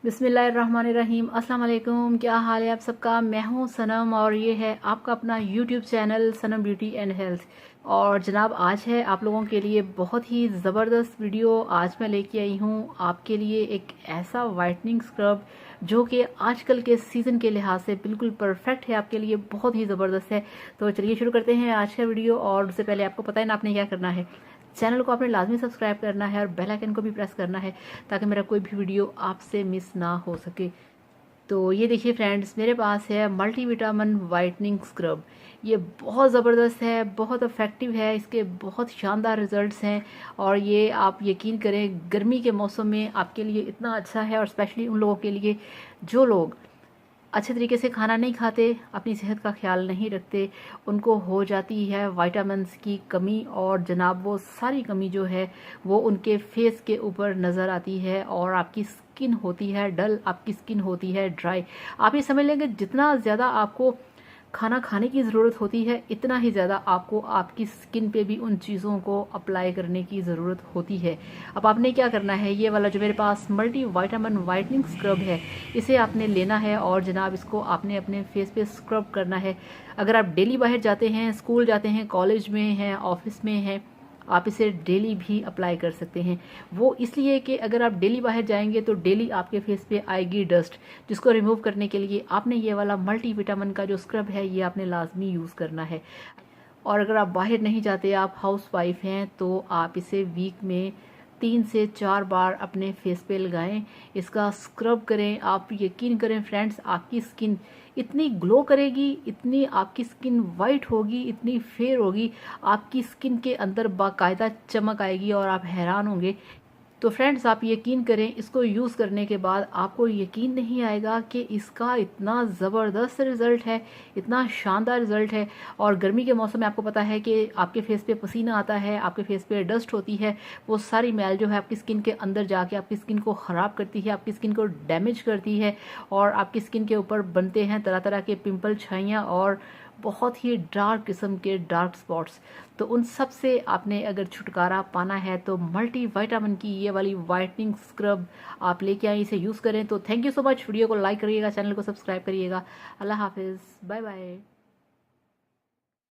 बिस्मिल्लाहिर्रहमानिर्रहीम। अस्सलाम वालेकुम। क्या हाल है आप सबका? मैं हूं सनम और ये है आपका अपना YouTube channel Sanam beauty and health. और जनाब आज है आप लोगों के लिए बहुत ही ज़बरदस्त वीडियो। आज मैं लेके आई हूं आपके लिए एक ऐसा वाइटनिंग स्क्रब जो कि आजकल के सीज़न के लिहाज से बिल्कुल परफेक्ट है आपके लिए, बहुत ही ज़बरदस्त है। तो चलिए शुरू करते हैं आज का वीडियो। और उससे पहले आपको पता है ना आपने क्या करना है, चैनल को आपने लाजमी सब्सक्राइब करना है और बेल आइकन को भी प्रेस करना है ताकि मेरा कोई भी वीडियो आपसे मिस ना हो सके। तो ये देखिए फ्रेंड्स, मेरे पास है मल्टीविटामिन वाइटनिंग स्क्रब। ये बहुत ज़बरदस्त है, बहुत इफ़ेक्टिव है, इसके बहुत शानदार रिजल्ट्स हैं। और ये आप यकीन करें गर्मी के मौसम में आपके लिए इतना अच्छा है, और स्पेशली उन लोगों के लिए जो लोग अच्छे तरीके से खाना नहीं खाते, अपनी सेहत का ख्याल नहीं रखते, उनको हो जाती है विटामिन्स की कमी। और जनाब वो सारी कमी जो है वो उनके फेस के ऊपर नज़र आती है और आपकी स्किन होती है डल, आपकी स्किन होती है ड्राई। आप ये समझ लेंगे जितना ज़्यादा आपको खाना खाने की ज़रूरत होती है इतना ही ज़्यादा आपको आपकी स्किन पे भी उन चीज़ों को अप्लाई करने की ज़रूरत होती है। अब आपने क्या करना है, ये वाला जो मेरे पास मल्टी वाइटामिन वाइटनिंग स्क्रब है, इसे आपने लेना है और जनाब इसको आपने अपने फेस पे स्क्रब करना है। अगर आप डेली बाहर जाते हैं, स्कूल जाते हैं, कॉलेज में हैं, ऑफिस में हैं, आप इसे डेली भी अप्लाई कर सकते हैं। वो इसलिए कि अगर आप डेली बाहर जाएंगे तो डेली आपके फेस पे आएगी डस्ट, जिसको रिमूव करने के लिए आपने ये वाला मल्टीविटामिन का जो स्क्रब है ये आपने लाजमी यूज़ करना है। और अगर आप बाहर नहीं जाते, आप हाउस वाइफ हैं, तो आप इसे वीक में 3 से 4 बार अपने फेस पे लगाएं, इसका स्क्रब करें। आप यकीन करें फ्रेंड्स, आपकी स्किन इतनी ग्लो करेगी, इतनी आपकी स्किन वाइट होगी, इतनी फेयर होगी, आपकी स्किन के अंदर बाकायदा चमक आएगी और आप हैरान होंगे। तो फ्रेंड्स आप यकीन करें, इसको यूज़ करने के बाद आपको यकीन नहीं आएगा कि इसका इतना ज़बरदस्त रिज़ल्ट है, इतना शानदार रिज़ल्ट है। और गर्मी के मौसम में आपको पता है कि आपके फेस पे पसीना आता है, आपके फेस पे डस्ट होती है, वो सारी मैल जो है आपकी स्किन के अंदर जाके आपकी स्किन को ख़राब करती है, आपकी स्किन को डैमेज करती है और आपकी स्किन के ऊपर बनते हैं तरह तरह के पिंपल, छाइयाँ और बहुत ही डार्क किस्म के डार्क स्पॉट्स। तो उन सब से आपने अगर छुटकारा पाना है तो मल्टी विटामिन की ये वाली वाइटनिंग स्क्रब आप लेके आए, इसे यूज़ करें। तो thank you so much. Video को लाइक करिएगा, चैनल को सब्सक्राइब करिएगा। अल्लाह हाफिज़, बाय बाय।